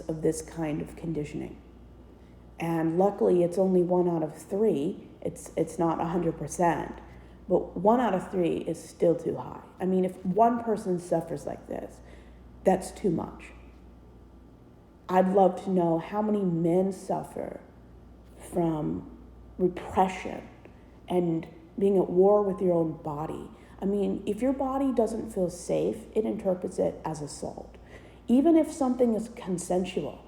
of this kind of conditioning. And luckily, it's only 1 out of 3. It's not 100%, but 1 out of 3 is still too high. I mean, if one person suffers like this, that's too much. I'd love to know how many men suffer from repression and being at war with your own body. I mean, if your body doesn't feel safe, it interprets it as assault. Even if something is consensual,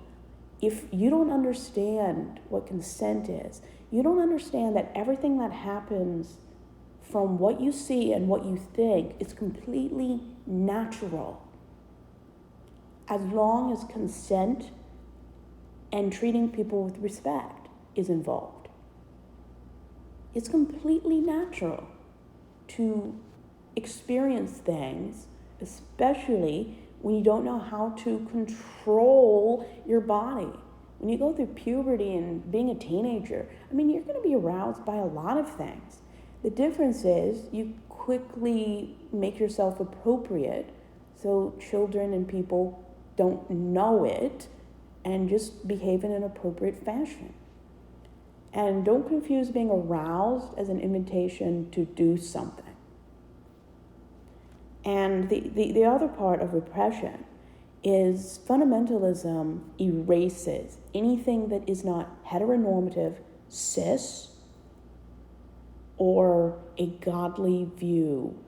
if you don't understand what consent is, you don't understand that everything that happens from what you see and what you think is completely natural. As long as consent and treating people with respect is involved. It's completely natural to experience things, especially when you don't know how to control your body. When you go through puberty and being a teenager, I mean, you're going to be aroused by a lot of things. The difference is you quickly make yourself appropriate so children and people don't know it and just behave in an appropriate fashion. And don't confuse being aroused as an invitation to do something. And the other part of repression is fundamentalism erases anything that is not heteronormative, cis, or a godly view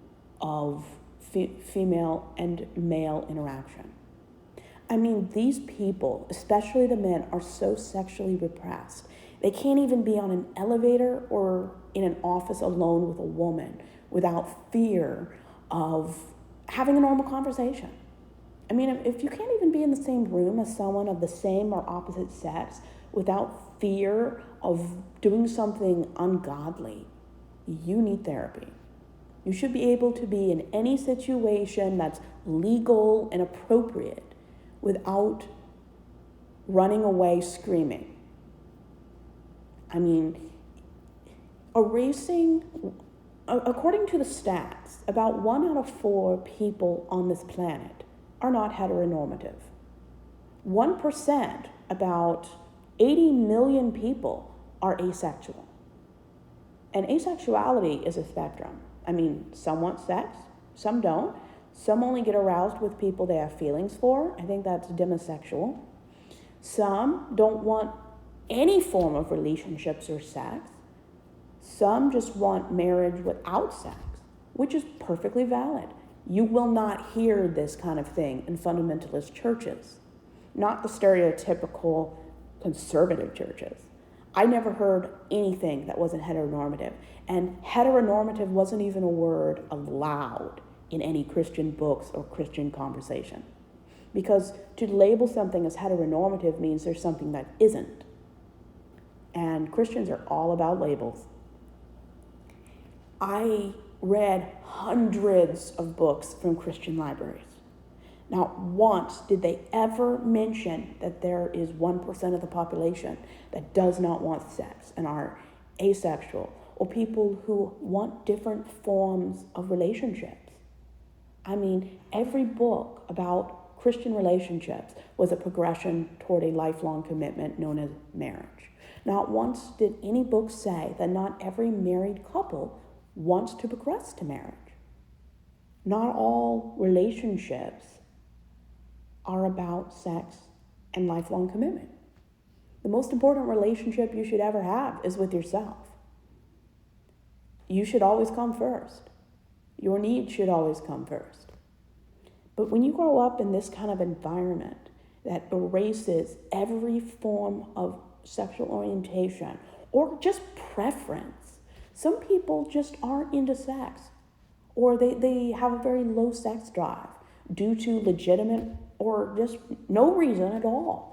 of female and male interaction. I mean, these people, especially the men, are so sexually repressed. They can't even be on an elevator or in an office alone with a woman without fear of having a normal conversation. I mean, if you can't even be in the same room as someone of the same or opposite sex without fear of doing something ungodly, you need therapy. You should be able to be in any situation that's legal and appropriate without running away screaming. I mean, according to the stats, about 1 out of 4 people on this planet are not heteronormative. 1%, about 80 million people, are asexual. And asexuality is a spectrum. I mean, some want sex, some don't. Some only get aroused with people they have feelings for. I think that's demisexual. Some don't want any form of relationships or sex. Some just want marriage without sex, which is perfectly valid. You will not hear this kind of thing in fundamentalist churches, not the stereotypical conservative churches. I never heard anything that wasn't heteronormative, and heteronormative wasn't even a word allowed in any Christian books or Christian conversation. Because to label something as heteronormative means there's something that isn't. And Christians are all about labels. I read hundreds of books from Christian libraries. Not once did they ever mention that there is 1% of the population that does not want sex and are asexual, or people who want different forms of relationships. I mean, every book about Christian relationships was a progression toward a lifelong commitment known as marriage. Not once did any book say that not every married couple wants to progress to marriage. Not all relationships are about sex and lifelong commitment. The most important relationship you should ever have is with yourself. You should always come first. Your needs should always come first. But when you grow up in this kind of environment that erases every form of sexual orientation or just preference, some people just aren't into sex, or they have a very low sex drive due to legitimate or just no reason at all.